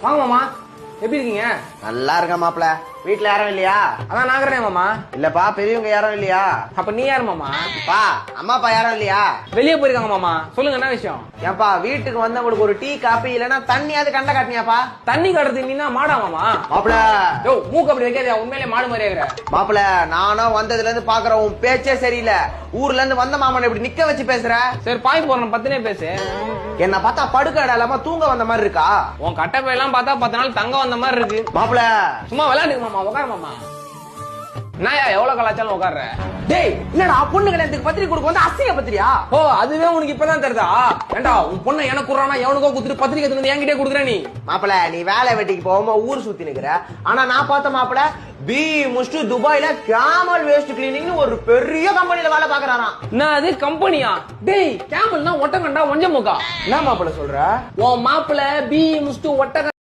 வாங்க மாமா, எப்படி இருக்கீங்க? நல்லா இருக்க மாப்பிள. வீட்டுல யாரும் இல்லையா? அதான் நாங்கறேன் மாமா. இல்லப்பா, பெரியவங்க யாரும் இல்லையா? அப்ப நீ யாரு மாமா? பா, அம்மா அப்பா யாரும் இல்லையா? வெளியே போயிருக்காங்க மாமா. சொல்லுங்க, என்ன விஷயம்? ஏன்பா வீட்டுக்கு வந்தவங்களுக்கு ஒரு டீ காபி இல்லன்னா தண்ணியாவது கண்ட காட்டினியாப்பா? தண்ணி காட்டுறது நீனா மாடா மாமா? மாப்பிள, யோ மூக்கு அப்படி வைக்காதே, உண்மையிலே மாடு மாதிரி இருக்கிற. மாப்பிள, நானும் வந்ததுல இருந்து பாக்குற உன் பேச்சே சரியில்லை. ஊர்ல இருந்து வந்த மாமன் இப்படி நிக்க வச்சு பேசுற. சரி பாய் போறேன், பத்தினே பேசு. என்ன பார்த்தா படுக்க இடம் இல்லாம தூங்க வந்த மாதிரி இருக்கா? உன் கட்டப்பை எல்லாம் பார்த்தா 10 நாள் தங்க வந்த மாதிரி இருக்கு. மாப்பிள, சும்மா விளையாடுங்க மாமா, உட்காரு மாமா. நாயா எவ்வளவு கலாச்சாரம் உட்கார்ற? டேய், என்னடா பொண்ணு கல்யாணத்துக்கு பத்திரிக்கை கொடுக்க வந்து அசிங்க பத்திரியா? ஓ, அதுவே உனக்கு இப்பதான் தெரியுதா? ஏண்டா உன் பொண்ணை எனக்கு குடுறானா எவனுக்கோ குடுத்துட்டு பத்திரிக்கை எடுத்து வந்து என்கிட்டே குடுக்குற நீ? மாப்பிள, நீ வேலை வெட்டிக்கு போகாம ஊர் சுத்தி நிக்கிற. ஆனா நான் பார்த்த மாப்பிள பி முடிச்சுட்டு துபாயில கேமல் வேஸ்ட் கிளீனிங்னு ஒரு பெரிய கம்பெனில வேலை பாக்குறாராம். நான் அது கம்பெனியா? டேய், கேமல்னா ஒட்டகண்டா ஒஞ்ச முக்கா. என்ன மாப்பிள சொல்ற? உன் மாப்பிள பி முடிச்சுட்டு ஒட்டக